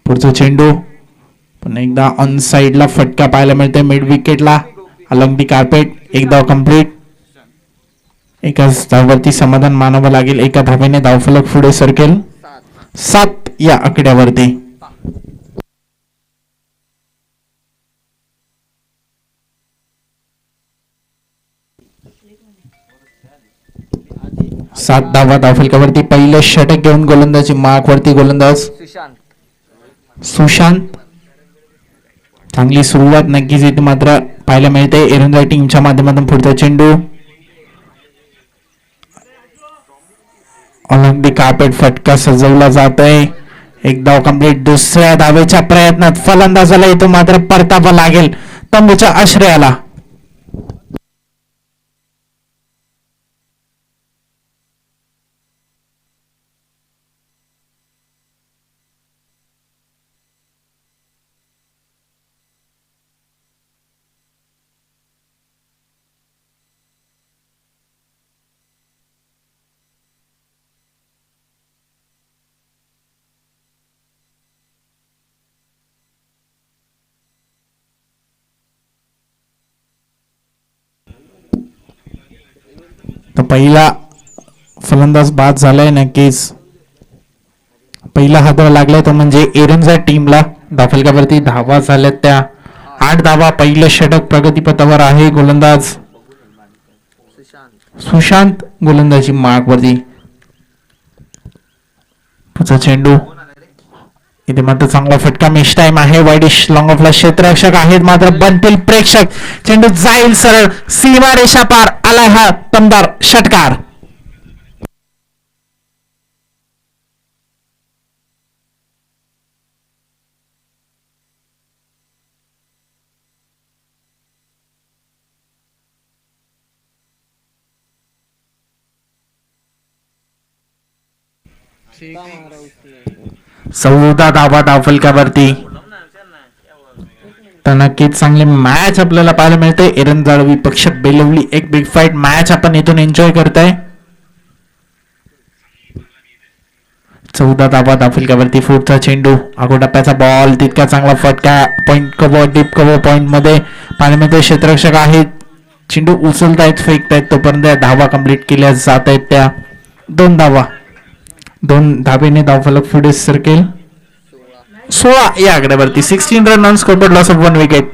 पुढचा चेंडू पुन्हा एकदा ऑन साइडला फटका पाहायला मिळते मिड विकेटला अलॉंग दी कार्पेट. एक धाव कंप्लीट. एकाच धाववरती समाधान मानावं लागेल. एका धावेने धावफलक पुढे सरकेल 7 या आकड्यावरती. सात धावा धावफलकावरती. पहिलं षटक घेऊन गोलंदाजी मार्कवरती गोलंदाज सुशांत. चांगली सुरुवात नक्कीच इथे मात्र पाहायला मिळते एरंजा टीमच्या माध्यमातून. पुढचा चेंडू ऑलिम्पिक दी कार्पेट फटका सजवला जात आहे. एक धाव कंप्लीट. दुसऱ्या धावेच्या प्रयत्नात फलंदाजाला इथं मात्र परतावा लागेल तंबूच्या आश्रयाला. तर पहिला फलंदाज बाद झालाय. नक्कीच पहिला हाताला लागलाय तो म्हणजे एरंजा टीमला. धावफलकावरती धावा झाल्यात त्या 8 धावा. पहिलं षटक प्रगतीपथावर आहे. गोलंदाज सुशांत गोलंदाजी मार्कवरती. पुढचा चेंडू इथे मात्र चांगला फटका. मिस टाइम आहे. वाईडिश लॉंग ऑफला क्षेत्ररक्षक आहेत मात्र बनतील प्रेक्षक. चेंडू जाईल सरळ सीमा रेषा पार. आला हा दमदार षटकार. चौदा धावा धावफलकावरती. तर नक्कीच चांगली मॅच आपल्याला पाहायला मिळते. एरंजाळ विपक्ष बेलवली एक बिग फाईट मॅच आपण इथून एन्जॉय करताय. 14 धावा धावफलकावरती. पुढचा चेंडू अगोटप्प्याचा बॉल. तितका चांगला फटका. Point cover deep cover point मध्ये पाहायला मिळते. क्षेत्ररक्षक आहेत. चेंडू उचलतायत फेकतायत तोपर्यंत धावा कंप्लीट केल्या जात आहेत त्या. 2 धावा. 2 धावेने धावफलक पुढे सरकेल 16 या आकड्यावरती. 16 run on scoreboard. Loss of 1 wicket.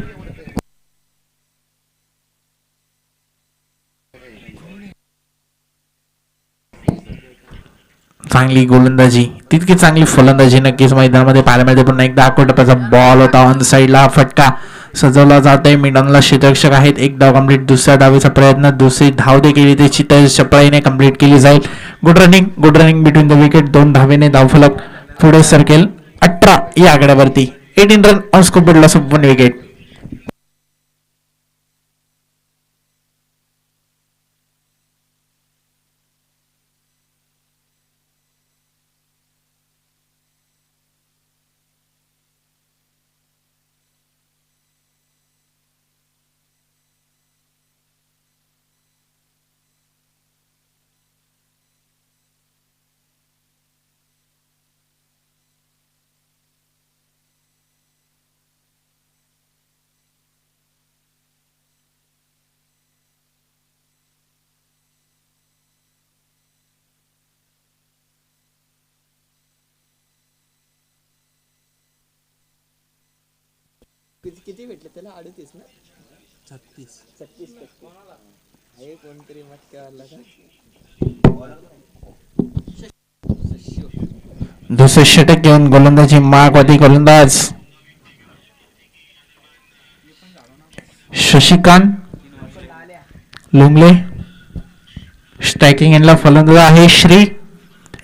चांगली गोलंदाजी तितकी चांगली फलंदाजी नक्कीच मैदानामध्ये पाहायला मिळते. पुन्हा एकदा अकोटप्प्याचा बॉल होता. ऑन साइडला फटका सजवला जात आहे. मिडॉनला क्षेत्ररक्षक आहेत. एक धाव कंप्लीट. दुसऱ्या धावेचा प्रयत्न. दुसरी धाव देखील इथे चित्त चपळाईने कंप्लीट केली जाईल. Good running between the wicket. 2 धावेने धावफलक पुढे सरकेल 18 या आकड्यावरती. 18 run on scoreboard. Loss of 1 wicket. किती भेटले त्याला? 38 ना? 36 आहे. कोणतरी मटक्यावाला का? दुसरे षटक घेऊन गोलंदाजी मार्कवरती. गोलंदाज शशिकांत लुंगले. स्ट्रायकिंग एंडला फलंदाज आहे श्री.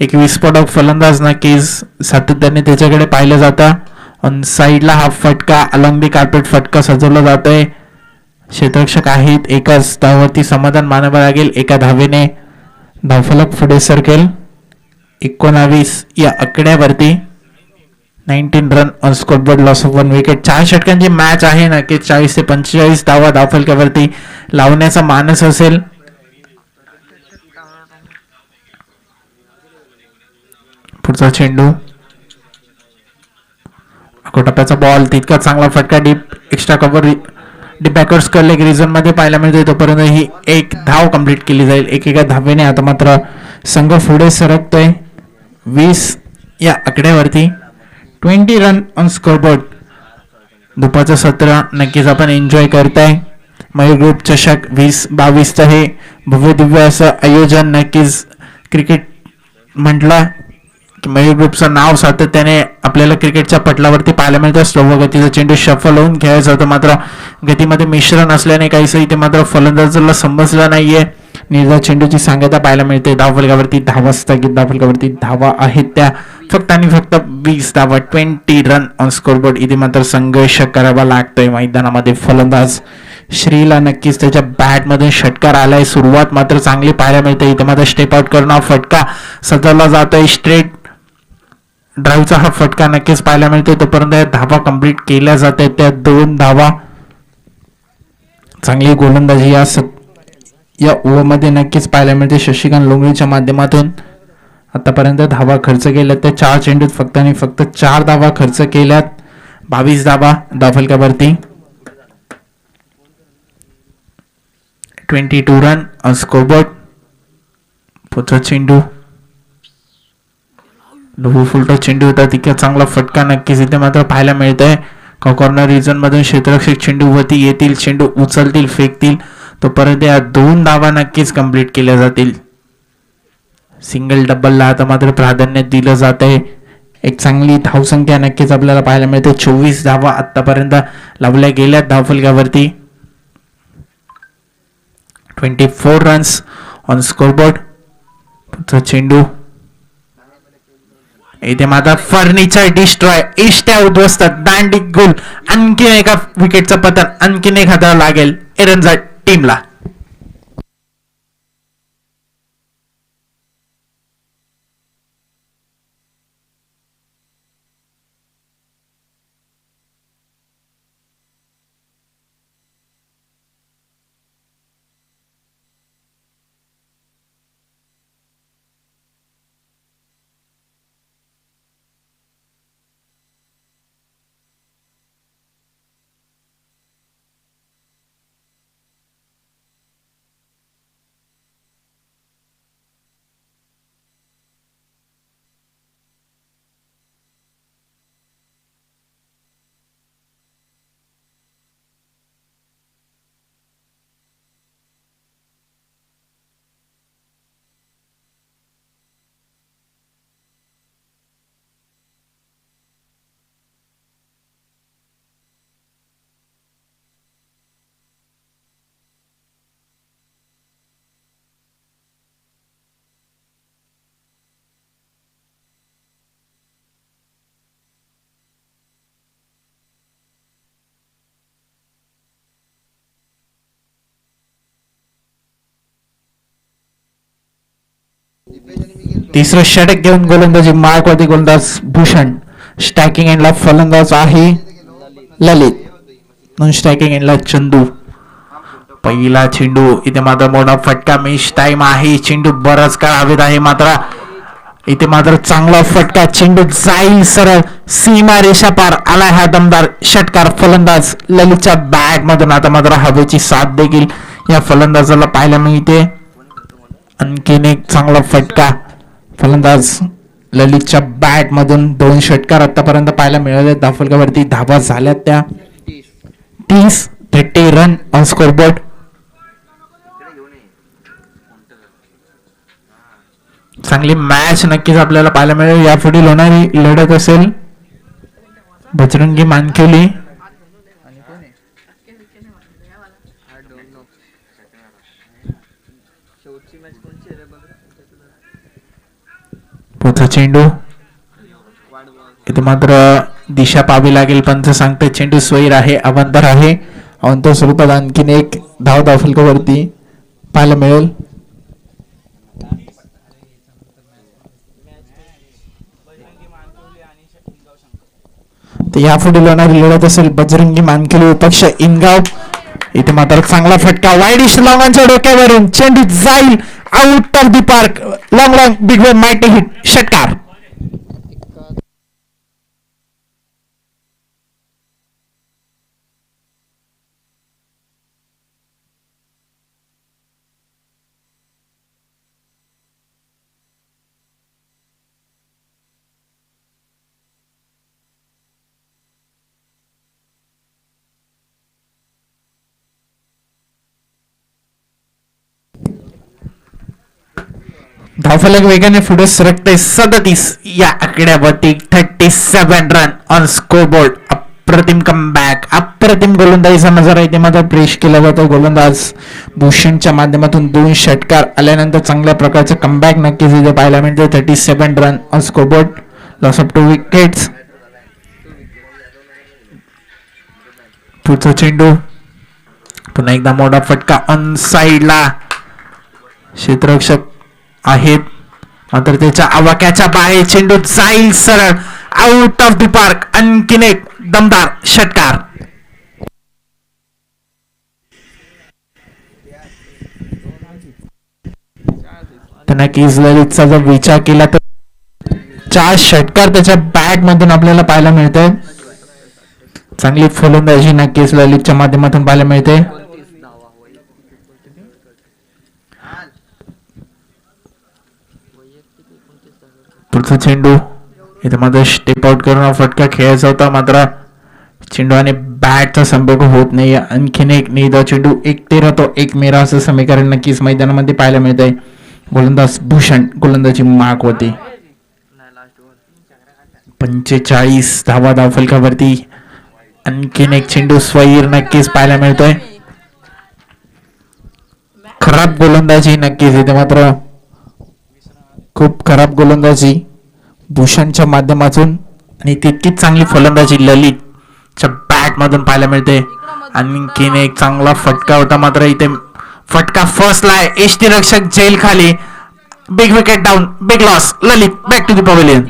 एक विस्फोटक फलंदाज. नक्कीच सातत्याने त्याच्याकडे पाहिलं जातं. ऑन साइडला हा फटका अलॉंग दी कार्पेट फटका सजवला जातोय. क्षेत्ररक्षक आहेत. एकाच धाववरती समाधान मानावं लागेल. एका धावेने धावफलक पुढे सरकेल 19 या आकड्यावरती. 19 run on scoreboard. Loss of 1 wicket. 4 षटकांची मॅच आहे. नक्कीच 40 ते 45 धावा धावफलकावरती लावण्याचा मानस असेल. पुढचा चेंडू टप्प्याचा बॉल तितका चांगला फटका डीप एक्स्ट्रा कव्हर डीप बॅकवर्ड्स करले रिझन मध्ये पाहायला मिळते. तोपर्यंत ही एक धाव कंप्लीट केली जाईल. एकेका धावेने आता मात्र संघ पुढे सरकतोय 20 या आकड्यावरती. 20 रन ऑन स्कोरबोर्ड. दुपारचं सत्र नक्कीच आपण एन्जॉय करताय. मयूर ग्रुप चषक 2022चं हे भव्य दिव्य असं आयोजन. नक्कीच क्रिकेट म्हटलं की मयूर ग्रुपचं नाव सातत्याने आपल्याला क्रिकेटच्या पटलावरती पाहायला मिळतं. स्लो गतीचा चेंडू शफल होऊन खेळायचा होता, मात्र गतीमध्ये मिश्रण असल्याने काहीसं इथे मात्र फलंदाजाला समजलं नाहीये. निर्धाव चेंडूची सांगता पाहायला मिळते. धावफलकावरती धावा स्थगित. धावफलकावरती धावा आहेत त्या फक्त आणि फक्त 20 धावा. 20 रन ऑन स्कोरबोर्ड. इथे मात्र संघर्ष करावा लागतोय मैदानामध्ये. फलंदाज श्रीला नक्कीच त्याच्या बॅटमध्ये षटकार आलाय. सुरुवात मात्र चांगली पाहायला मिळते. इथे मात्र स्टेप आउट करून फटका सजवला जातोय. स्ट्रेट ड्राईव्हचा हा फटका नक्कीच पाहायला मिळतो. तोपर्यंत धावा कंप्लीट केल्या जात आहेत. त्या 2 धावा. चांगली गोलंदाजी या ओव्हरमध्ये नक्कीच पाहायला मिळते शशिकांत लोंगळेच्या माध्यमातून. आतापर्यंत धावा खर्च केल्यात त्या 4 चेंडूत फक्त आणि फक्त 4 धावा खर्च केल्यात. 22 धावा धावफलकावरती. 22 रन ऑन स्कोरबोर्ड. पुढचा चेंडू फुलटा चेंडू होता. तितका चांगला फटका नक्कीच इथे मात्र पाहायला मिळतंय. कॉर्नर रिजन मधून क्षेत्ररक्षक चेंडू वरती येतील. चेंडू उचलतील, फेकतील. तोपर्यंत या 2 धावा नक्कीच कंप्लीट केल्या जातील. सिंगल डबलला आता मात्र प्राधान्य दिलं जात आहे. एक चांगली धावसंख्या नक्कीच आपल्याला पाहायला मिळते. 24 धावा आतापर्यंत लावल्या गेल्या धावफलकावरती. 24 रन्स ऑन स्कोरबोर्ड. पुढचा चेंडू इथे मात्र फर्निचर डिस्ट्रॉय. इष्ट्या उद्ध्वस्त. दांडी गुल. आणखीन एका विकेटचं पतन. आणखीन एक हाताला लागेल एरंजा टीमला. तिसरं षटक घेऊन गोलंदाजी मार्कवरती गोलंदाज भूषण. स्ट्रायकिंग एंडला फलंदाज आहे ललित. नॉन स्ट्रायकिंग एंडला चंदू. पहिला चेंडू इथे मात्र मोठा फटका. मिस टाइम आहे. चेंडू बराच काळ हवेत आहे, मात्र इथे मात्र चांगला फटका. चेंडू जाईल सरळ सीमा रेषा पार. आला हा दमदार षटकार फलंदाज ललितच्या बॅट मधून. आता मात्र हवेची साथ देखील या फलंदाजाला पाहायला मिळते. आणखीन एक चांगला फटका फलंदाज ललितच्या बॅट मधून. 2 षटकार आतापर्यंत पाहायला मिळाले. धावफलकावरती धावा झाल्यात त्या 30 रन ऑन स्कोरबोर्ड. चांगली मॅच नक्कीच आपल्याला पाहायला मिळेल. यापुढील होणारी लढत असेल बजरंगी मानखेली पुढचा चेंडू. इथे मात्र दिशा पाहावी लागेल. पंच सांगते चेंडू स्वैर आहे, अवंतर आहे. अवंतर स्वरूपात आणखीन एक धाव धावफलकावरती पाहायला मिळेल. तर यापुढील होणारी लढत असेल बजरंगी मानखेली विपक्ष इनगाव. इथे मात्र चांगला फटका वाईडिश लॉंगांच्या डोक्यावरून. चेंडू जाईल out of the park. Long big way mighty hit. षटकार. धावफलक वेगाने पुढे सरकते 37 या आकड्यावरती 37 रन ऑन स्कोरबोर्ड. अप्रतिम कमबॅक, अप्रतिम गोलंदाजीचा नजारा इथे मात्र प्रेश केला जातो. गोलंदाज भूषणच्या माध्यमातून 2 षटकार आल्यानंतर चांगल्या प्रकारचं कमबॅक नक्कीच इथे पाहायला मिळते. 37 run on scoreboard, loss of 2 wickets. पुढचा चेंडू पुन्हा एकदा मोठा फटका ऑन साइडला. क्षेत्ररक्षक आहेत मात्र त्याच्या आवाक्याच्या बाहेर चेंडू जाईल सरळ आउट ऑफ द पार्क. आणखीन एक दमदार षटकार. त्यांना केस ललितचा जर विचार केला तर 4 षटकार त्याच्या बॅट मधून आपल्याला पाहायला मिळते. चांगली फलंदाजी नक्कीच ललितच्या माध्यमातून पाहायला मिळते. पुढचा चेंडू इथे मात्र स्टेप आउट करून फटका खेळायचा होता मात्र चेंडू आणि बॅटचा संपर्क होत नाही. आणखीन एक निदा चेंडू, एक तेरा तो एक मेरा असं समीकरण नक्कीच मैदानामध्ये पाहायला मिळत आहे. गोलंदाज भूषण गोलंदाजी मार्क होती. 45 धावा धावफलकावरती. आणखीन एक चेंडू स्वैर नक्कीच पाहायला मिळतोय. खराब गोलंदाजी नक्कीच इथे मात्र खूप खराब गोलंदाजी भूषणच्या माध्यमातून आणि तितकीच चांगली फलंदाजी ललितच्या बॅट मधून पाहायला मिळते. आणखीन एक चांगला फटका होता मात्र इथे फटका फसलाय. यष्टीरक्षक जेल खाली. Big wicket down, big loss. Lalit back to the pavilion.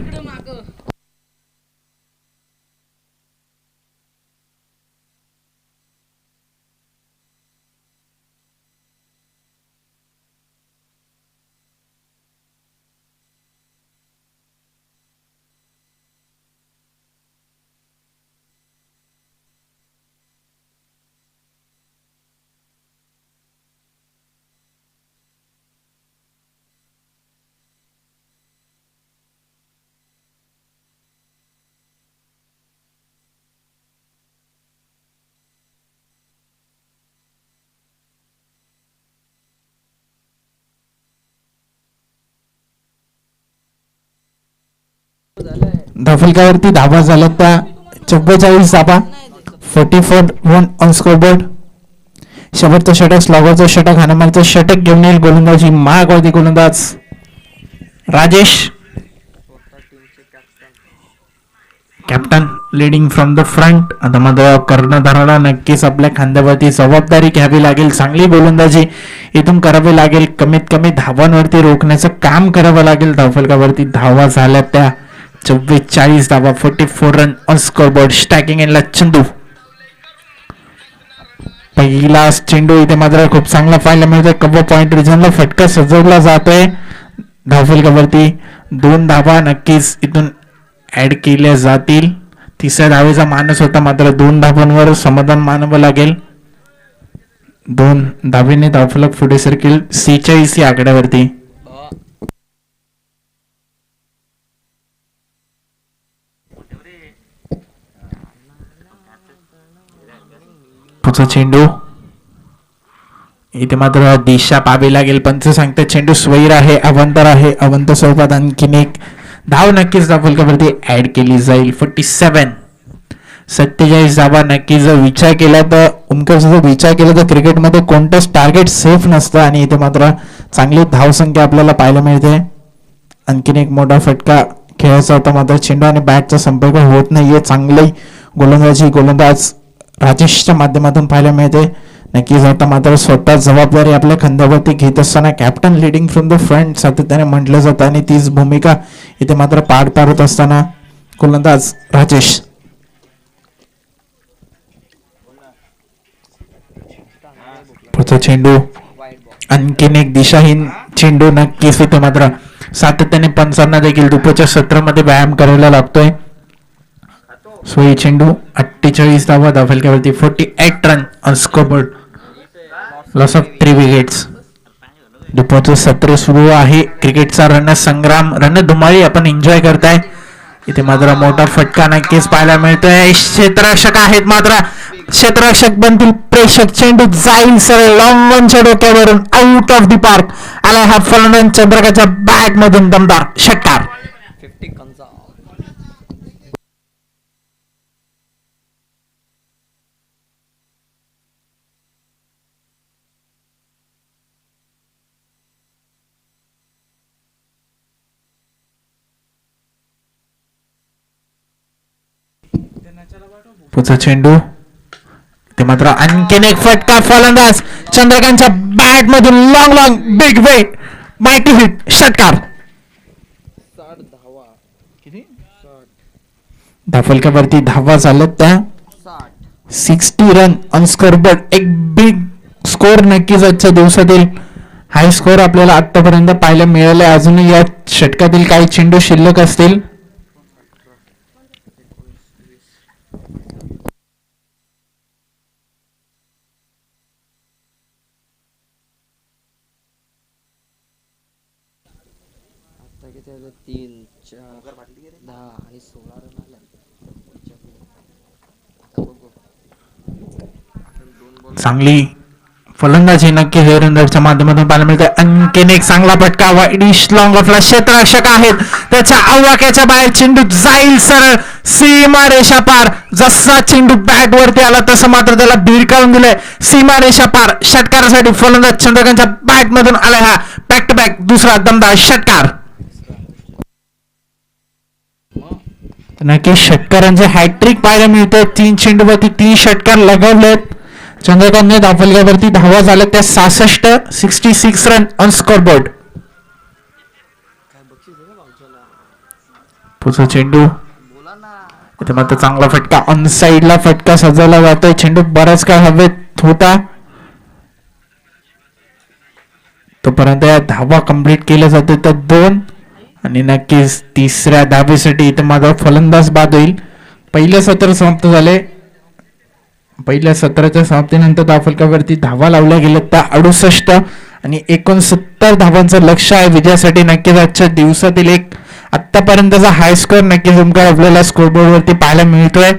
धावफलकावरती धावा झाल्या त्या 44 धावा. 44 रन ऑन स्कोरबोर्ड. शेवटचं षटक स्लॉगरचं षटक हाणामारीचं षटक घेऊन येईल गोलंदाजी महागवती गोलंदाज Rajesh. Captain leading from the front. आता मात्र कर्णधाराला नक्कीच आपल्या खांद्यावरती जबाबदारी घ्यावी लागेल. चांगली गोलंदाजी इथून करावी लागेल. कमीत कमी धावांवरती रोखण्याचं काम करावं लागेल. धावफलकावरती धावा झाल्या त्या 44 धावा. 44 रन ऑन स्कोरबोर्ड. स्टॅकिंग एंडला चंदू. पहिला चेंडू इथे मात्र खूप चांगला पाहायला मिळतोय. कव्हर पॉइंट रिजनला फटका सजवला जातोय. धावफलकावरती 2 धावा नक्कीच इथून ऍड केल्या जातील. 3ऱ्या धावेचा मानस होता मात्र 2 धावांवर समाधान मानावं लागेल. 2 धावेने धावफलक पुढे सरकेल 46 या आकड्यावरती. पुढचा चेंडू इथे मात्र दिशा पाहावी लागेल. पंच सांगते चेंडू स्वैर आहे, अवंतर आहे. अवंत स्वरूपात आणखीन एक धाव नक्कीच धावफलकावरती ऍड केली जाईल. 47 धावा. नक्कीच जर विचार केला तर विचार केला तर क्रिकेटमध्ये कोणतंच टार्गेट सेफ नसतं आणि इथे मात्र चांगली धावसंख्या आपल्याला पाहायला मिळते. आणखीन एक मोठा फटका खेळायचा होता मात्र चेंडू आणि बॅटचा संपर्क होत नाहीये. चांगली गोलंदाजी गोलंदाज राजेशच्या माध्यमातून पाहायला मिळते. नक्कीच आता मात्र स्वतः जबाबदारी आपल्या खांद्यावरती घेत असताना captain leading from the front सातत्याने म्हटलं जातं आणि तीच भूमिका इथे मात्र पार पाडत असताना गोलंदाज राजेश. पुढचा चेंडू आणखीन एक दिशाहीन चेंडू. नक्कीच इथे मात्र सातत्याने पंचांना देखील दुपारच्या सत्रामध्ये व्यायाम करायला लागतोय. सोयी चेंडू. 48 धावा धावफलकावरती. 48 run on scoreboard. Loss of 3 wickets. दुपारचं सत्र सुरू आहे. क्रिकेटचा रणसंग्राम रणधुमाळी आपण एन्जॉय करताय. इथे मात्र मोठा फटका नक्कीच पाहायला मिळतोय. क्षेत्ररक्षक आहेत मात्र क्षेत्ररक्षक बनतील प्रेक्षक. चेंडू जाईल सरळ लॉंगच्या डोक्यावरून आउट ऑफ द पार्क. आला हा फलंदाज चंद्रकांतच्या बॅट मधून दमदार षटकार. 50 कंचा. पुढचा चेंडू ते मात्र आणखीन एक फटका. फलंदाज चंद्रकांतच्या बॅट मधून long big wet mighty hit षटकार. 60 धावा. किती? 60. धाफलक्यावरती धावा झाल्यात त्या 60 रन ऑन स्कोर बोर्ड. एक बिग स्कोर नक्कीच आजच्या दिवसातील हाय स्कोर आपल्याला आतापर्यंत पाहायला मिळाले. अजूनही या षटकातील काही चेंडू शिल्लक असतील. आता किती आले? 3 4 10 आणि 16 रन आले. आता बघू. चांगली फलंदाजी नक्की हेरंदरच्या माध्यमातून पाहायला मिळते. आणखीन एक चांगला फटका. वाईडिश लॉंग ऑफला क्षेत्ररक्षक आहेत त्याच्या आवाक्याच्या बाहेर. चेंडू जाईल सरळ सीमा रेषा पार. जसा चेंडू बॅट वरती आला तसं मात्र त्याला भिरकावून दिलंय सीमा रेषा पार. षटकारासाठी फलंदाज चंद्रकांतच्या बॅट मधून आला हा बॅक टू बॅक दुसरा दमदार षटकार. नक्की षटकारांचे हॅट्रिक पाहायला मिळते. 3 चेंडूवरती 3 षटकार लगावलेत. चंद्रकांतने धाफलक्यावरती धावा झाल्या त्या 66 रन ऑन स्कोर बोर्ड. पुढचा चेंडू इथे मात्र चांगला फटका. ऑन साइडला फटका सजवला जातोय. चेंडू बराच काळ हवेत होता तोपर्यंत या धावा कंप्लीट केल्या जाते तर 2 आणि नक्कीच तिसऱ्या धावेसाठी इथे मात्र फलंदाज बाद होईल. पहिलं सत्र समाप्त झाले. पहिल्या सत्राच्या समाप्तीनंतर धाफलक्यावरती धावा लावल्या गेल्या त्या 68 आणि 69 धावांचं लक्ष आहे विजयासाठी. नक्कीच आजच्या दिवसातील एक आतापर्यंतचा हाय स्कोर नक्कीच तुमच्या आपल्याला स्कोरबोर्ड वरती पाहायला मिळतोय.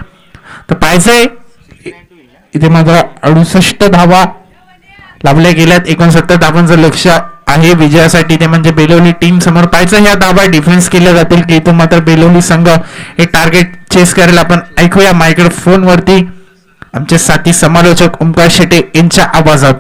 तर पाहायचंय इथे मात्र 68 धावा लावल्या गेल्यात. 69 धावांचं लक्ष आहे विजयासाठी. ते म्हणजे बेलोली टीम समोर. पाहायचं ह्या धावा डिफेन्स केल्या जातील की इथून मात्र बेलोली संघ हे टार्गेट चेस करेल. आपण ऐकूया मायक्रोफोन वरती आमचे साथी समालोचक ओमकार शेटे यांच्या आवाजात.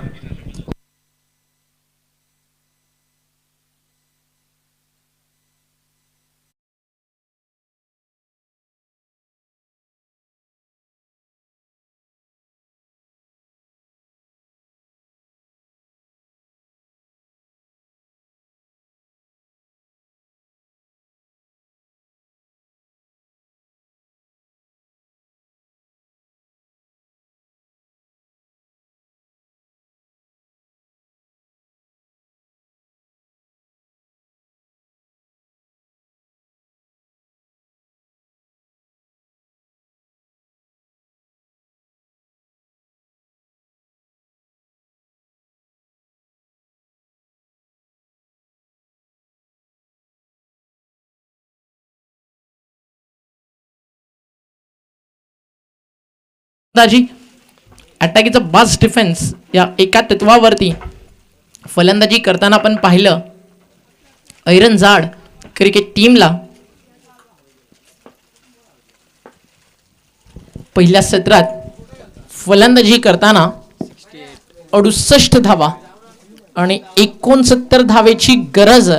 अटॅकीचा बास डिफेन्स या एका तत्वावरती फलंदाजी करताना आपण पाहिलं. ऐरन जाड क्रिकेट टीमला पहिल्या सत्रात फलंदाजी करताना 68 धावा आणि 69 धावेची गरज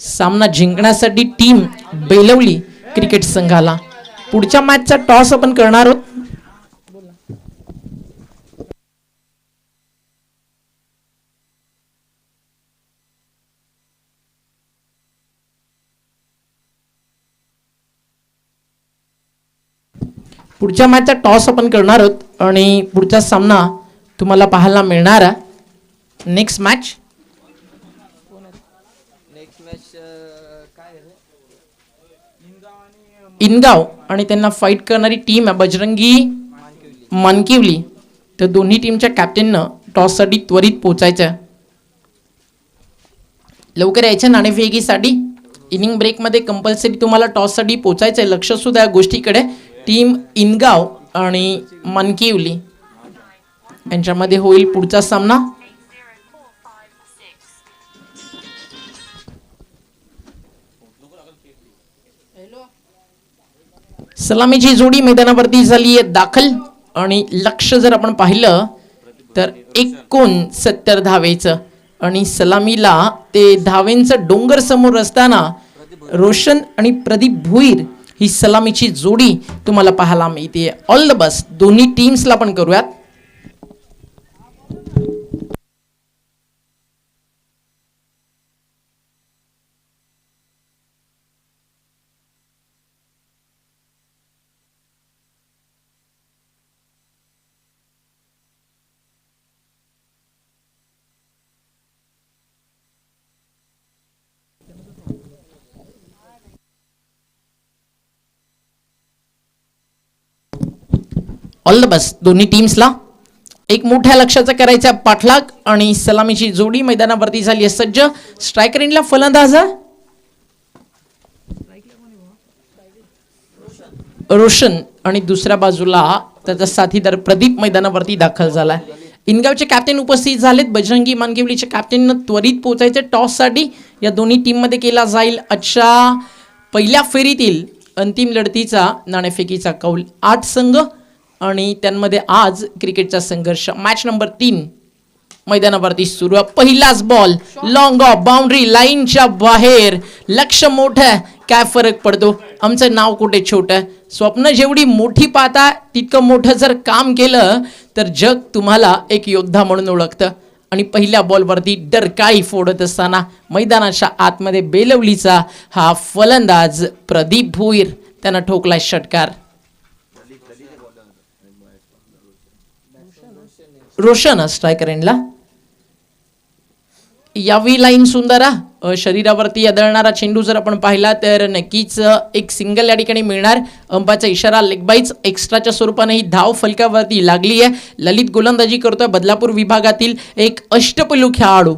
सामना जिंकण्यासाठी टीम बेलवली क्रिकेट संघाला. पुढच्या मॅचचा टॉस आपण करणार आहोत. पुढच्या मॅचचा टॉस आपण करणार आहोत आणि पुढचा सामना तुम्हाला पाहायला मिळणार आहे. नेक्स्ट मॅच काय आहे? इनगाव आणि त्यांना फाईट करणारी टीम आहे बजरंगी मानकिवली. तर दोन्ही टीमच्या कॅप्टननं टॉससाठी त्वरित पोचायचं आहे. लवकर यायचं नाणेफेकीसाठी. इनिंग ब्रेकमध्ये कंपल्सरी तुम्हाला टॉससाठी पोचायचं आहे. लक्ष सुद्धा या गोष्टीकडे. टीम इनगाव आणि मानकिवली यांच्यामध्ये होईल पुढचा सामना. सलामीची जोडी मैदानावरती झाली आहे दाखल आणि लक्ष जर आपण पाहिलं तर 69 धावेचं आणि सलामीला ते धावेंचं डोंगर समोर असताना रोशन आणि प्रदीप भुईर ही सलामीची जोडी तुम्हाला पाहायला मिळते. ऑल द बेस्ट दोन्ही टीम्सला पण करूयात. ऑल द बेस्ट दोन्ही टीम्सला. एक मोठ्या लक्षाचा करायचा पाठलाग आणि सलामीची जोडी मैदानावरती झाली आहे सज्ज. स्ट्रायकर एंडला फलंदाज रोशन आणि दुसऱ्या बाजूला त्याचा साथीदार प्रदीप मैदानावरती दाखल झालाय. इनगावचे कॅप्टन उपस्थित झालेत. बजरंगी मानकेवलीच्या कॅप्टननं त्वरित पोहोचायचं टॉससाठी. या दोन्ही टीममध्ये केला जाईल आजच्या पहिल्या फेरीतील अंतिम लढतीचा नाणेफेकीचा कौल. 8 संघ आणि त्यांमध्ये आज क्रिकेटचा संघर्ष. मॅच नंबर 3 मैदानावरती सुरू आहे. पहिलाच बॉल लॉंग ऑफ बाउंड्री लाईनच्या बाहेर. लक्ष मोठं काय फरक पडतो. आमचं नाव कुठे छोटं. स्वप्न जेवढी मोठी पाहता तितकं मोठं जर काम केलं तर जग तुम्हाला एक योद्धा म्हणून ओळखतं. आणि पहिल्या बॉलवरती डरकाळी फोडत असताना मैदानाच्या आतमध्ये बेलवलीचा हा फलंदाज प्रदीप भुईर त्यानं ठोकलाय षटकार. रोशन स्ट्रायकर एंडला. यावी लाईन सुंदर शरीरावरती आदळणारा चेंडू जर आपण पाहिला तर नक्कीच एक सिंगल या ठिकाणी मिळणार. अंपाचा इशारा लेग बाईच एक्स्ट्राच्या स्वरूपाने ही धाव फलकावरती लागली आहे. ललित गोलंदाजी करतोय. बदलापूर विभागातील एक अष्टपैलू खेळाडू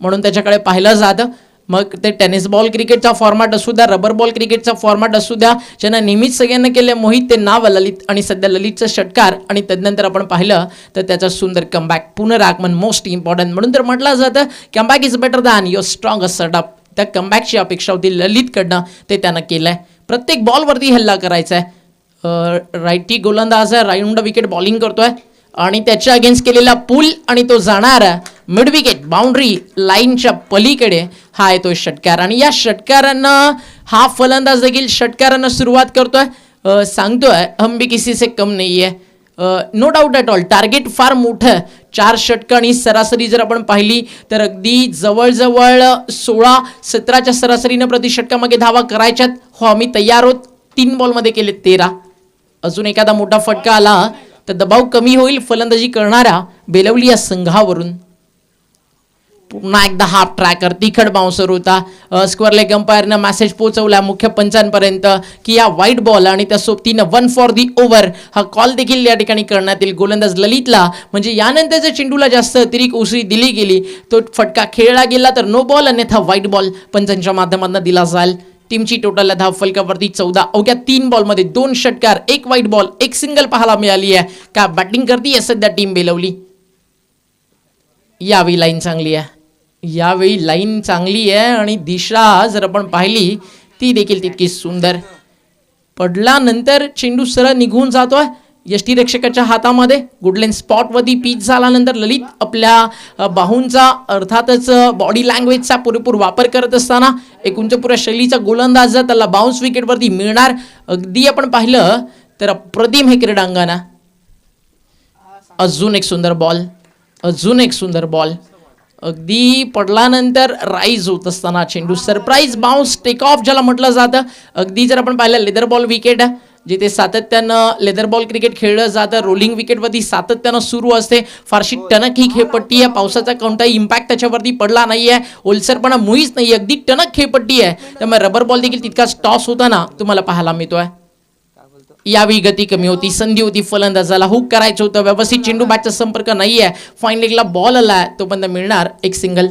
म्हणून त्याच्याकडे पाहिलं जातं. मग ते टेनिस बॉल क्रिकेटचा फॉर्मॅट असू द्या, रबर बॉल क्रिकेटचा फॉर्मॅट असू द्या, ज्यांना नेहमीच सगळ्यांना केले मोहित ते नाव ललित. आणि सध्या ललितचं षटकार आणि तदनंतर आपण पाहिलं तर त्याचा सुंदर कमबॅक पुनरागमन मोस्ट इम्पॉर्टंट म्हणून तर म्हटलं जातं comeback is better than your strongest setup. त्या कमबॅकची अपेक्षा होती ललितकडनं, ते त्यानं केलंय. प्रत्येक बॉलवरती हल्ला करायचा आहे. राईटी गोलंदाज आहे. राऊंड विकेट बॉलिंग करतोय आणि त्याच्या अगेन्स्ट केलेला पूल आणि तो जाणार मिड विकेट बाउंड्री लाईनच्या पलीकडे हा आहे तो षटकार. आणि या षटकारानं हा फलंदाज देखील षटकारानं सुरुवात करतोय. सांगतोय हम भी किसी से कम नाही आहे. No doubt at all. Target फार मोठं. 4 षटकं आणि सरासरी जर आपण पाहिली तर अगदी जवळजवळ 16-17च्या सरासरीनं प्रति षटकामागे धावा करायच्यात. हो आम्ही तयार आहोत. 3 बॉलमध्ये केले 13. अजून एखादा मोठा फटका आला तर दबाव कमी होईल फलंदाजी करणाऱ्या बेलवली या संघावरून. पुन्हा एकदा हाफ ट्रॅकर तिखट बाउन्सर होता. स्क्वेअर लेग अंपायरनं मेसेज पोहोचवला मुख्य पंचांपर्यंत की या वाईट बॉल आणि त्या सोबतीनं 1 फॉर दी ओव्हर हा कॉल देखील या ठिकाणी करण्यात येईल गोलंदाज ललितला. म्हणजे यानंतरच्या चेंडूला जास्त अतिरिक्त उसळी दिली गेली, तो फटका खेळला गेला तर नो बॉल, अन्यथा वाईट बॉल पंचांच्या माध्यमातून दिला जाईल. टीमची टोटल धाव फलकावरती 14. अवघ्या 3 बॉलमध्ये 2 षटकार, 1 वाईट बॉल, 1 सिंगल पाहायला मिळाली आहे. का बॅटिंग करते सध्या टीम बेलवली. यावेळी लाईन चांगली आहे. यावेळी लाईन चांगली आहे आणि दिशा जर आपण पाहिली ती देखील तितकी सुंदर. पडल्यानंतर चेंडू सरळ निघून जातोय यष्टीरक्षकाच्या हातामध्ये. गुडलेन स्पॉटवरती पिच झाल्यानंतर ललित आपल्या बाहूंचा अर्थातच बॉडी लँग्वेजचा पुरेपूर वापर करत असताना एक उंचपुऱ्या शैलीचा गोलंदाज त्याला बाउन्स विकेटवरती मिळणार. अगदी आपण पाहिलं तर अप्रतिम हे क्रीडांगण. अजून एक सुंदर बॉल, अजून एक सुंदर बॉल. अगदी पडल्यानंतर राईज होत असताना चेंडू सरप्राईज बाउन्स टेक ऑफ ज्याला म्हटलं जातं. अगदी जर आपण पाहिलं लेदर बॉल विकेट जिथे सातत्यानं लेदर बॉल क्रिकेट खेळलं जातं. रोलिंग विकेटवरती सातत्यानं सुरू असते. फारशी टणक ही खेळपट्टी आहे. पावसाचा कोणताही इम्पॅक्ट त्याच्यावरती पडला नाही आहे. ओलसरपणा मुळीच नाही, अगदी टणक खेळपट्टी आहे. त्यामुळे रबर बॉल देखील तितकाच टॉस होताना तुम्हाला पाहायला मिळतोय. यावेळी गती कमी होती. संधी होती फलंदाजाला हुक करायचं होतं. व्यवस्थित चेंडू बॅटचा संपर्क नाही आहे. फाईन लेगला बॉल आलाय तो पण मिळणार एक सिंगल.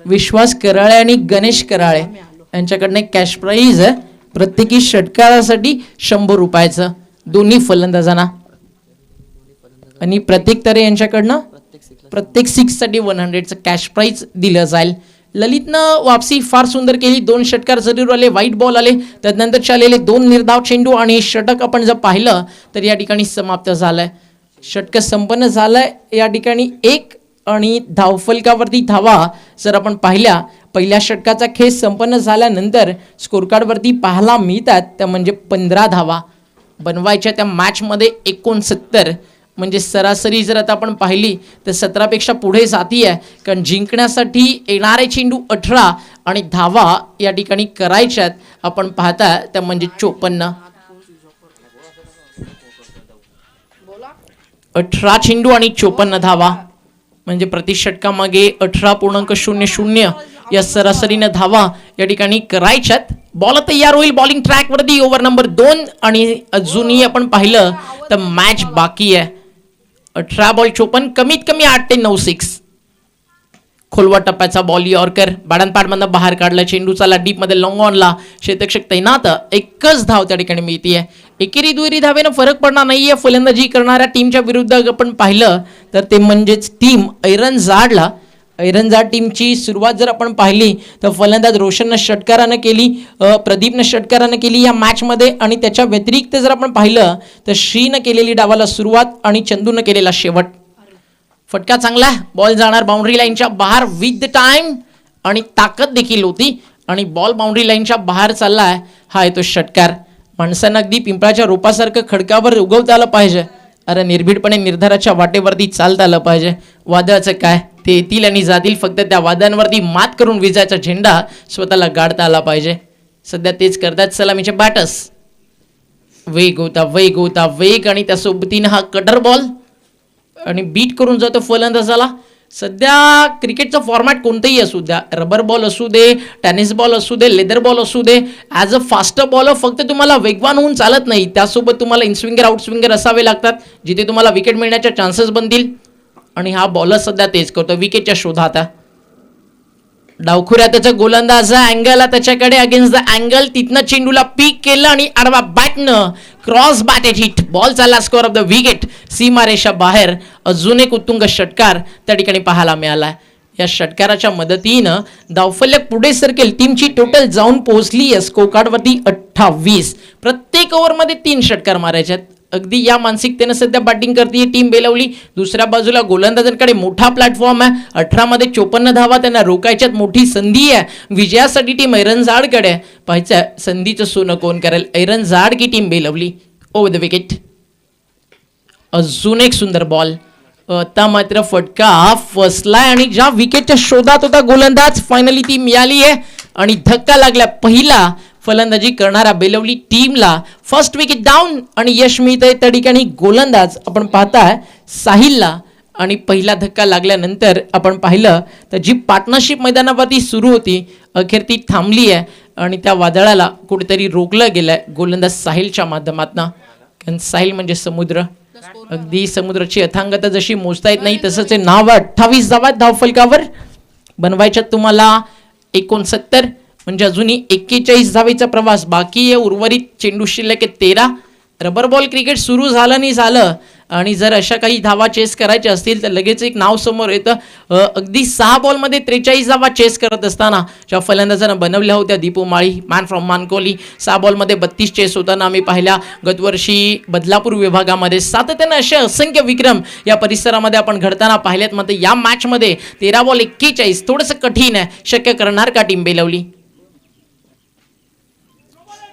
विश्वास कराळे आणि गणेश कराळे यांच्याकडनं कॅश प्राईज प्रत्येकी षटकारासाठी 100 रुपयाचं दोन्ही फलंदाजांना. आणि प्रत्येक तरे यांच्याकडनं प्रत्येक 6 साठी 100चं कॅश प्राईज दिलं जाईल. ललितनं वापसी फार सुंदर केली. 2 षटकार जरूर आले, वाईट बॉल आले, त्यानंतर आलेले 2 निर्धाव चेंडू आणि षटक आपण जर पाहिलं तर या ठिकाणी समाप्त झालंय. षटक संपन्न झालंय या ठिकाणी 1 आणि धावफलकावरती धावा जर आपण पाहिल्या, पहिल्या षटकाचा खेळ संपन्न झाल्यानंतर स्कोरकार्डवरती पाहायला मिळतात त्या म्हणजे 15 धावा बनवायच्या त्या मॅचमध्ये. 69 म्हणजे सरासरी जर आता आपण पाहिली तर 17पेक्षा पुढे जाती आहे, कारण जिंकण्यासाठी येणारे चेंडू 18 आणि धावा या ठिकाणी करायच्यात आपण पाहता त्या म्हणजे 54. 18 चेंडू आणि 54 धावा म्हणजे प्रति षटकामागे 18.00 या सरासरीनं धावा या ठिकाणी करायच्यात. बॉल तयार होईल बॉलिंग ट्रॅकवरती. ओव्हर नंबर 2 आणि अजूनही आपण पाहिलं तर मॅच बाकी आहे. 18 बॉल 54, कमीत कमी 8 ते 9 6. खोलवा टप्प्याचा बॉल यॉर्कर बाडांपाडमधनं बाहेर काढला. चेंडूचा डीप मध्ये लॉंग ऑनला क्षेत्ररक्षक तैनात. एकच धाव त्या ठिकाणी मिळतीये. एकेरी दुहेरी धावेनं फरक पडणार नाहीये फलंदाजी करणाऱ्या टीमच्या विरुद्ध आपण पाहिलं तर ते म्हणजेच टीम ऐरनजाडला. ऐरनजाड टीमची सुरुवात जर आपण पाहिली तर फलंदाज रोशननं षटकारानं केली, प्रदीपनं षटकारानं केली या मॅचमध्ये. आणि त्याच्या व्यतिरिक्त जर आपण पाहिलं तर श्रीनं केलेली डावाला सुरुवात आणि चंदूनं केलेला शेवट. फटका चांगला, बॉल जाणार बाउंड्री लाईनच्या बाहेर विथ द टाइम आणि ताकद देखील होती आणि बॉल बाउंड्री लाईनच्या बाहेर चाललाय. हा येतो षटकार. माणसांना अगदी पिंपळाच्या रोपासारखं खडकावर उगवता आलं पाहिजे. अरे निर्भीडपणे निर्धाराच्या वाटेवरती चालता आलं पाहिजे. वादळाचं काय, ते येतील आणि जातील, फक्त त्या वादांवरती मात करून विजयाचा झेंडा स्वतःला गाडता आला पाहिजे. सध्या तेच करतात सलामीचे बॅटर्स. वेग होता वेग आणि त्या सोबतीनं हा कटर बॉल आणि बीट करून जातो फलंदाजाला. सध्या क्रिकेटचा फॉर्मॅट कोणताही असू द्या, रबर बॉल असू दे, टेनिस बॉल असू दे, लेदर बॉल असू दे, ॲज अ फास्टर बॉलर फक्त तुम्हाला वेगवान होऊन चालत नाही, त्यासोबत तुम्हाला इनस्विंगर आउटस्विंगर असावे लागतात जिथे तुम्हाला विकेट मिळण्याचे चान्सेस बनतील. आणि हा बॉलर सध्या तेच करतो, विकेटच्या शोधात. डावखुऱ्या त्याचा गोलंदाज अँगल त्याच्याकडे अगेन्स्ट द अँगल, तिथनं चेंडूला पीक केलं आणि आडवा बॅटनं क्रॉस बॅटेड हिट, बॉल चालला स्कोअर ऑफ द विकेट, सीमारेषा बाहेर. अजून एक उत्तुंग षटकार त्या ठिकाणी पाहायला मिळाला. या षटकाराच्या मदतीनं धावफलक पुढे सरकेल. टीमची टोटल जाऊन पोहोचली आहे स्कोर कार्डवरती 28. प्रत्येक ओव्हरमध्ये 3 षटकार मारायचे आहेत. अगदी या मानसिकतेनं सध्या बॅटिंग करते टीम बेलवली. दुसऱ्या बाजूला गोलंदाजांकडे मोठा प्लॅटफॉर्म आहे. 18 मध्ये 54 धावा त्यांना रोखायच्यात. मोठी संधी आहे विजयासाठी टीम ऐरनजाडकडे. पाहायचं संधीचं सोनं कोण करेल, ऐरनजाड की team Belavali. Over the wicket. अजून एक सुंदर बॉल. आता मात्र फटका फसलाय आणि ज्या विकेटच्या शोधात होता गोलंदाज फायनली ती मिळाली आहे आणि धक्का लागला पहिला फलंदाजी करणाऱ्या बेलवली टीमला. फर्स्ट विकेट डाऊन आणि यश मिळतंय त्या ठिकाणी गोलंदाज आपण पाहताय साहिलला. आणि पहिला धक्का लागल्यानंतर आपण पाहिलं तर जी पार्टनरशिप मैदानावरती सुरू होती अखेर ती थांबली आहे आणि त्या वादळाला कुठेतरी रोखलं गेलंय गोलंदाज साहिलच्या माध्यमातून. कारण साहिल म्हणजे समुद्र, अगदी समुद्राची अथांगता जशी मोजता येत नाही तसंच नाव. 28 धावा धावफलकावर बनवायच्यात तुम्हाला. 69 म्हणजे अजूनही 41 धावेचा प्रवास बाकी आहे. उर्वरित चेंडू शिल्लक 13. रबर बॉल क्रिकेट सुरू झालं नाही झालं आणि जर अशा काही धावा चेस करायच्या असतील तर लगेच एक नाव समोर येतं. अगदी 6 बॉलमध्ये 43 धावा चेस करत असताना ज्या फलंदाजांना बनवल्या होत्या दीपू माळी, मॅन फ्रॉम मानकोली, 6 बॉलमध्ये 32 चेस होताना आम्ही पाहिल्या. गतवर्षी बदलापूर विभागामध्ये सातत्यानं असे असंख्य विक्रम या परिसरामध्ये आपण घडताना पाहिलेत. मात्र या मॅचमध्ये 13 बॉल 41 थोडंसं कठीण आहे. शक्य करणार का टीम बेलवली?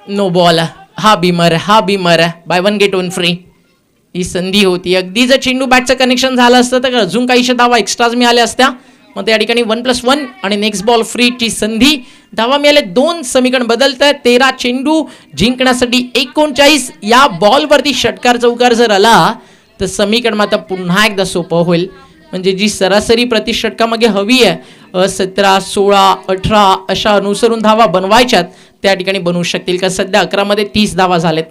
No ball. हा बीमर बाय 1 गेट 1 फ्री. ही संधी होती. अगदी जर चेंडू बॅटचं कनेक्शन झालं असतं तर अजून काहीशा धावा एक्स्ट्राज मिळाल्या असत्या. मग त्या ठिकाणी 1+1 आणि नेक्स्ट बॉल फ्रीची संधी. धावा मिळाले 2. समीकरण बदलत आहे. 13 चेंडू जिंकण्यासाठी 39. या बॉलवरती षटकार चौकार जर आला तर समीकरण मात्र पुन्हा एकदा सोपं होईल. म्हणजे जी सरासरी प्रति षटकामागे हवी आहे 17, 16, 18 अशा अनुसरून धावा बनवायच्यात त्या ठिकाणी बनवू शकतील. का सध्या 11 मध्ये 30 धावा झालेत.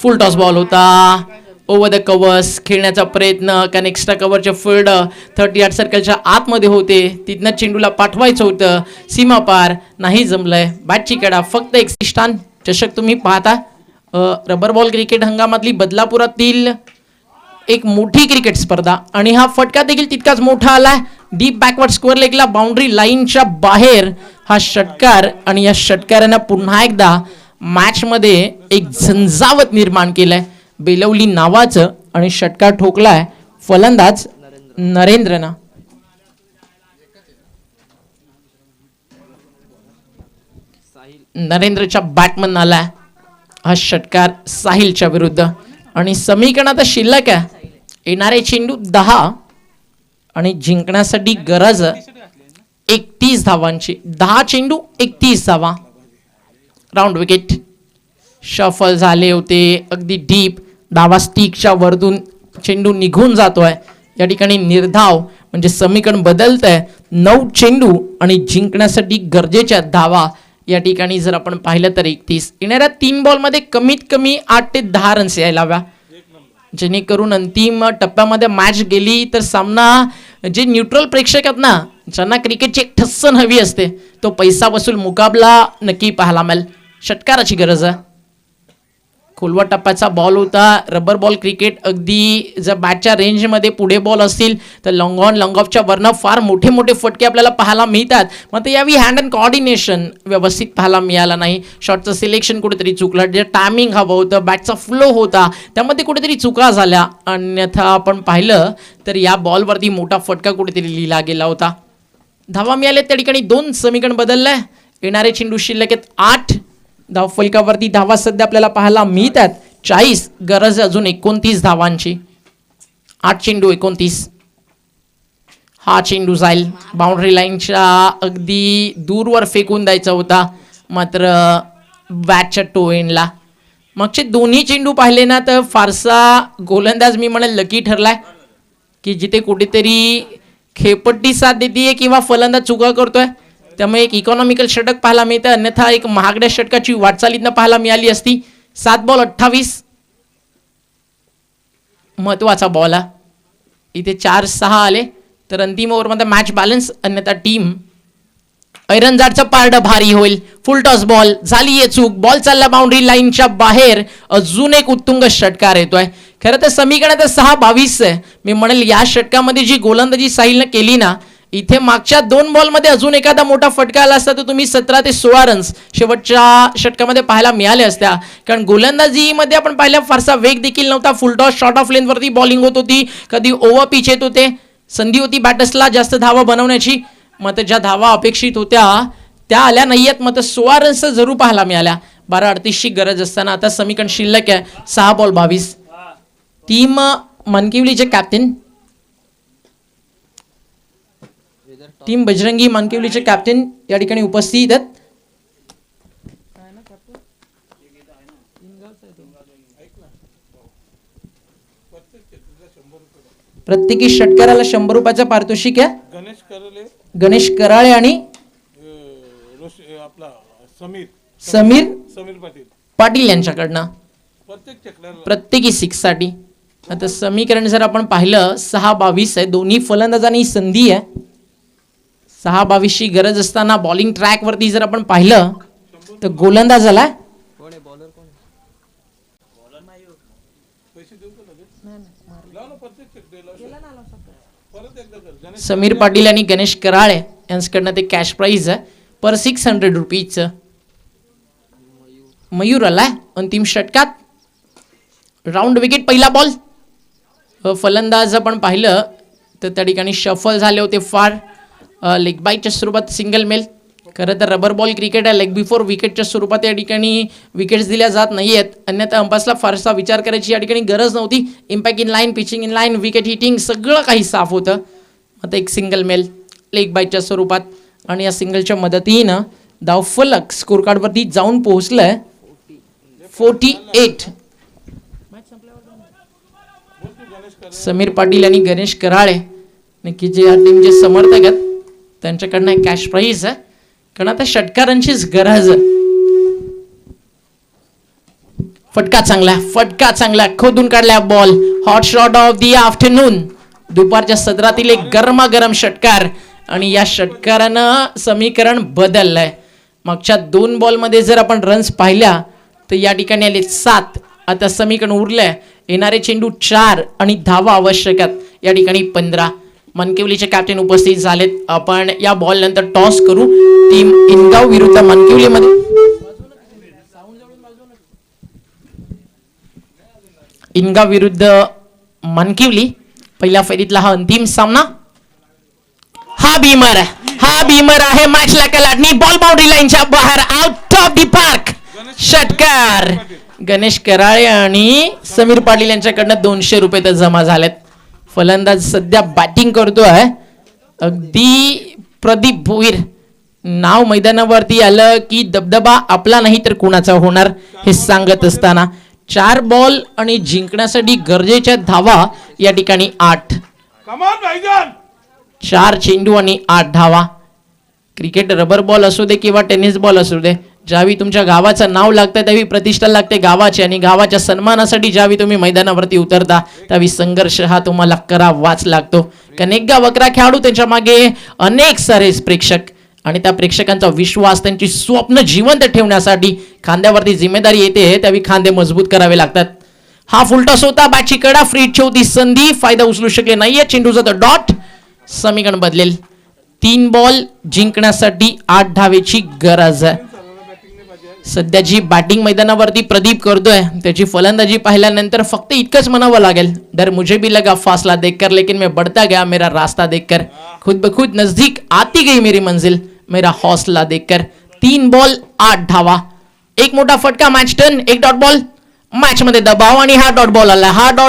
फुल टॉस बॉल होता. ओव्हर द कवर्स खेळण्याचा प्रयत्न, कारण एक्स्ट्रा कव्हरचे फील्ड 30 यार्ड सर्कलच्या आतमध्ये होते, तिथनं चेंडूला पाठवायचं होतं, सीमा पार नाही जमलंय. बॅटची कडा फक्त एक स्थान. चषक तुम्ही पाहता रबर बॉल क्रिकेट हंगामातली बदलापुरातील एक मोठी क्रिकेट स्पर्धा आणि हा फटका देखील तितकाच मोठा आलाय. डीप बॅकवर्ड स्क्वेअर लेगला बाउंड्री लाईनच्या बाहेर हा षटकार आणि या षटकारानं पुन्हा एकदा मॅच मध्ये एक झंझावत निर्माण केलंय. बेलवली नावाचं आणि षटकार ठोकलाय फलंदाज नरेंद्रनं. नरेंद्रच्या बॅटमन आलाय हा षटकार साहिलच्या विरुद्ध आणि समीकरण आता शिल्लक आहे. येणारे चेंडू 10 आणि जिंकण्यासाठी गरज 31 धावांची. 10 चेंडू 31 धावा. राऊंड विकेट शफल झाले होते अगदी डीप. डावा स्टिकच्या वरतून चेंडू निघून जातोय. या ठिकाणी निर्धाव म्हणजे समीकरण बदलतंय. 9 चेंडू आणि जिंकण्यासाठी गरजेच्या धावा या ठिकाणी जर आपण पाहिलं तर 31. येणाऱ्या 3 बॉलमध्ये कमीत कमी 8 ते 10 रन्स यायला हव्या, जेणेकरून अंतिम टप्प्यामध्ये मॅच गेली तर सामना जे न्यूट्रल प्रेक्षक आहेत ना, ज्यांना क्रिकेटची एक ठस्सन हवी असते, तो पैसा वसूल मुकाबला नक्की पाहायला मिळेल. षटकाराची गरज आहे. खोलवा टप्प्याचा बॉल होता. रबर बॉल क्रिकेट अगदी जर बॅटच्या रेंजमध्ये पुढे बॉल असतील तर लॉंग ऑन लॉंग ऑफच्या वरनं फार मोठे मोठे फटके आपल्याला पाहायला मिळतात. मग यावेळी हँड अँड कोऑर्डिनेशन व्यवस्थित पाहायला मिळालं नाही. शॉटचं सिलेक्शन कुठेतरी चुकलं. जे टायमिंग हवं होतं, बॅटचा फ्लो होता, त्यामध्ये कुठेतरी चुका झाल्या. अन्यथा आपण पाहिलं तर या बॉलवरती मोठा फटका कुठेतरी लिहिला गेला होता. धावा मिळाले त्या ठिकाणी 2 समीकरण बदललंय. येणारे चेंडू शिल्लक आहेत 8. धाव फलकावरती धावा सध्या आपल्याला पाहायला मिळतात 40. गरज अजून 29 धावांची. 8 चेंडू 29. हा चेंडू जाईल बाउंड्री लाईनच्या अगदी दूरवर फेकून द्यायचा होता, मात्र बॅटच्या टो एंडला. मागचे दोन्ही चेंडू पाहिले ना तर फारसा गोलंदाज मी म्हणेल लकी ठरलाय की जिथे कुठेतरी खेळपट्टी साथ देते किंवा फलंदाज चुका करतोय. त्यामुळे एक इकॉनॉमिकल षटक पाहायला मिळतं, अन्यथा एक महागड्या षटकाची वाटचालीतनं पाहायला मिळाली असती. 7 बॉल 28 महत्वाचा बॉल आहे. इथे 4-6 आले तर अंतिम ओव्हरमध्ये मॅच बॅलन्स, अन्यथा टीम ऐरनजाडचं पारडं भारी होईल. फुल टॉस बॉल झाली आहे चूक. बॉल चालला बाउंड्री लाईनच्या बाहेर. अजून एक उत्तुंग षटकार येतोय. खरं तर समीकरण 6-22 आहे. मी म्हणेल या षटकामध्ये जी गोलंदाजी साहिलनं केली ना, इथे मागच्या 2 बॉलमध्ये अजून एखादा मोठा फटका आला असता तर तुम्ही 17 ते 16 रन्स शेवटच्या षटकामध्ये पाहायला मिळाले असत्या. कारण गोलंदाजीमध्ये आपण पाहिल्या फारसा वेग देखील नव्हता. फुल टॉस शॉर्ट ऑफ लेनवरती बॉलिंग होत होती, कधी ओव्हर पिच येत होते. संधी होती बॅटर्सला जास्त धावा बनवण्याची, मात्र ज्या धावा अपेक्षित होत्या त्या आल्या नाहीयेत. मात्र 16 रन्स जरूर पाहायला मिळाल्या. 12-38ची गरज असताना आता समीकरण शिल्लक आहे 6 बॉल 22. टीम मनकिवलीचे कॅप्टन, टीम बजरंगी मानकिवलीचे कॅप्टन या ठिकाणी उपस्थित आहेत. प्रत्येकी षटकाराला 100 रुपयाचं पारितोषिक आहे. गणेश कराळे आणि समीर पाटील यांच्याकडनं प्रत्येकी 6 साठी. आता समीकरण जर आपण पाहिलं 6-22 आहे. दोन्ही फलंदाजांनी संधी आहे. 6-22ची गरज असताना बॉलिंग ट्रॅक वरती जर आपण पाहिलं तर गोलंदाज आला समीर पाटील आणि गणेश कराळे यांच्याकडनं ते कॅश प्राइज आहे पर 600 रुपीजचं. मयूर आलाय अंतिम षटकात. राऊंड विकेट पहिला बॉल. फलंदाज आपण पाहिलं तर त्या ठिकाणी शफल झाले होते फार. लेग बाईटच्या स्वरूपात सिंगल मेल. खरं तर रबर बॉल क्रिकेट आहे. लेग बिफोर विकेटच्या स्वरूपात या ठिकाणी विकेट्स दिल्या जात नाही आहेत, अन्यथा अंपायर्सला फारसा विचार करायची या ठिकाणी गरज नव्हती. Impact in line, pitching in line, wicket hitting सगळं काही साफ होतं. आता एक सिंगल मेल लेग बाईटच्या स्वरूपात आणि या सिंगलच्या मदतीनं धावफलक स्कोर कार्डवरती जाऊन पोहोचलंय 48. समीर पाटील आणि गणेश कराळे नक्की जे या टीमचे समर्थक आहेत त्यांच्याकडनं एक कॅश प्राइज आहे, कारण आता षटकारांचीच गरज आहे. फटका चांगला खोदून काढला ball. Hot shot of the afternoon. दुपारच्या सत्रातील एक गरमागरम षटकार आणि या षटकारानं समीकरण बदललंय. मागच्या 2 बॉलमध्ये जर आपण रन्स पाहिल्या तर या ठिकाणी आले 7. आता समीकरण उरलंय येणारे चेंडू 4 आणि धावा आवश्यक आहेत. या ठिकाणी 15. मनकिवलीचे कॅप्टन उपस्थित झालेत. आपण या बॉल नंतर टॉस करू. टीम इनगाव विरुद्ध मनकिवलीमध्ये इनगाव विरुद्ध मनकिवली पहिल्या फेरीतला हा अंतिम सामना. हा भीमर आहे मॅचला कलाडणी. बॉल बाउंड्री लाईनच्या बाहेर आउट ऑफ दी पार्क. षटकार गणेश कराळे आणि समीर पाटील यांच्याकडनं 200 रुपये तर जमा झालेत. फलंदाज सध्या बॅटिंग करतोय अगदी प्रदीप भोईर. नाव मैदानावरती आलं की दबदबा आपला नाही तर कुणाचा होणार हे सांगत असताना 4 बॉल आणि जिंकण्यासाठी गरजेच्या धावा या ठिकाणी 8. 4 चेंडू आणि 8 धावा. क्रिकेट रबर बॉल असू दे किंवा टेनिस बॉल असू दे, ज्यावेळी तुमच्या गावाचं नाव लागतं त्यावेळी प्रतिष्ठा लागते गावाची, आणि गावाच्या सन्मानासाठी ज्यावेळी तुम्ही मैदानावरती उतरता त्यावेळी संघर्ष हा तुम्हाला करावाच लागतो. कारण एकदा वक्रा खेळाडू त्यांच्या मागे अनेक सारे प्रेक्षक आणि त्या प्रेक्षकांचा विश्वास त्यांची स्वप्न जिवंत ठेवण्यासाठी खांद्यावरती जिम्मेदारी येते त्यावेळी खांदे मजबूत करावे लागतात. हा फुलटॉस होता. बॅटची कडा फ्रीटची होती संधी. फायदा उचलू शकले नाहीये. चेंडूचा तर डॉट. समीकरण बदलेल. 3 बॉल जिंकण्यासाठी 8 धावेची गरज आहे. सध्या जी बॅटिंग मैदानावरती प्रदीप करतोय त्याची फलंदाजी पाहिल्यानंतर फक्त इतकंच म्हणावं लागेल, डर मुझे भी लगा फासला देखकर लेकिन मैं बढ़ता गया मेरा रास्ता देखकर, खुद ब खुद नजदीक आती गई मेरी मंजिल मेरा हौसला देखकर. 3 बॉल 8 धावा. एक मोठा फटका. Match turn. एक डॉट बॉल. मॅच मध्ये दबाव आणि हा डॉट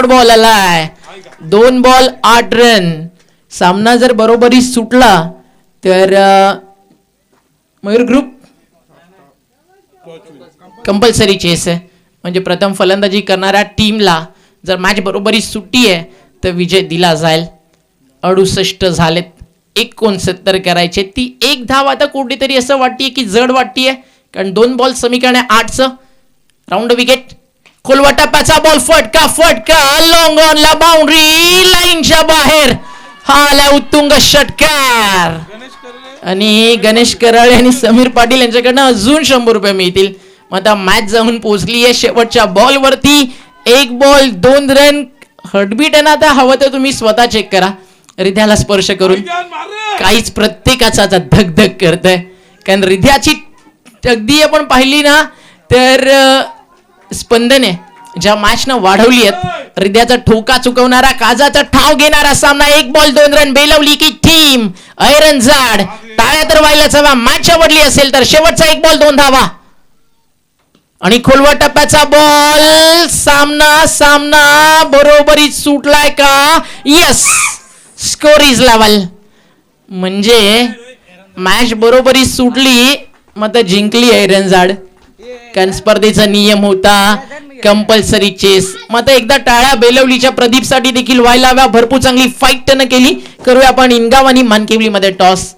बॉल आलाय. 2 बॉल 8 रन. सामना जर बरोबरी सुटला तर मयूर ग्रुप कंपल्सरी चेस आहे. म्हणजे प्रथम फलंदाजी करणाऱ्या टीमला जर मॅच बरोबरी सुट्टी आहे तर विजय दिला जाईल. 68 झालेत. 69 करायचे. ती 1 धाव आता कुठेतरी असं वाटतीये की जड वाटतीये, कारण 2 बॉल समीकरण आहे 8चं. Round wicket. खोलवा टप्प्याचा बॉल. फटका लॉंग ऑनला बाउंड्री लाईनच्या बाहेर. हा आला उत्तुंग षटकार आणि गणेश कराळे आणि समीर पाटील यांच्याकडनं अजून 100 रुपये मिळतील. मग आता मॅच जाऊन पोहोचली आहे शेवटच्या बॉलवरती. 1 बॉल 2 रन. हर्टबीट आहे ना आता हवं तर तुम्ही स्वतः चेक करा हृदयाला स्पर्श करून. काहीच प्रत्येकाचा आता धगधग करतंय, कारण हृदयाची अगदी आपण पाहिली ना तर स्पंदने ज्या मॅचनं वाढवली आहेत. हृदयाचा ठोका चुकवणारा, काजाचा ठाव घेणारा सामना. 1 बॉल 2 रन. बेलवली की टीम ऐरनजाड. टाळ्या तर व्हायलाच हवा. मॅच आवडली असेल तर. शेवटचा 1 बॉल 2 धावा आणि खोलवा टप्प्याचा बॉल. सामना बरोबरीत सुटलाय का? यस. Score is level. म्हणजे मॅच बरोबरीत सुटली मग जिंकली ऐरनजाड. कारण स्पर्धेचा नियम होता कंपल्सरी चेस. मग एकदा टाळ्या बेलवलीच्या प्रदीपसाठी देखील व्हायला हव्या. भरपूर चांगली फाईट त्यानं केली. करूया आपण इनगाव आणि मानकिवलीमध्ये टॉस.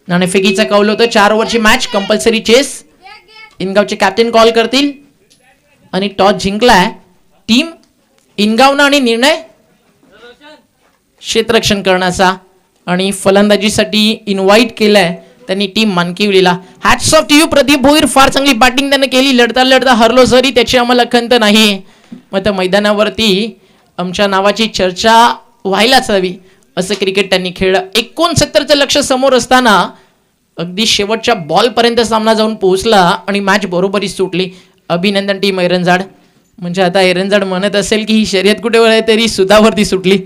नाणेफेकीचा कौल होतं. 4 ओव्हरची मॅच कंपल्सरी चेस. इनगावचे कॅप्टन कॉल करतील आणि टॉस जिंकलाय टीम इनगावनं आणि निर्णय क्षेत्ररक्षण करण्याचा आणि फलंदाजीसाठी इन्व्हाइट केलंय त्यांनी टीम मानकिवलीला. Hats off to you Pradeep Bhoir. फार चांगली बॅटिंग त्यानं केली. लढता हरलो जरी त्याची आम्हाला खंत नाही. मग त्या मैदानावरती आमच्या नावाची चर्चा व्हायलाच हवी असं क्रिकेट त्यांनी खेळलं. 69चं लक्ष समोर असताना अगदी शेवटच्या बॉलपर्यंत सामना जाऊन पोहोचला आणि मॅच बरोबरी सुटली. अभिनंदन टीम ऐरनजाड. म्हणजे आता ऐरनजाड म्हणत असेल की ही शर्यत कुठे वळ तरी सुधावरती सुटली.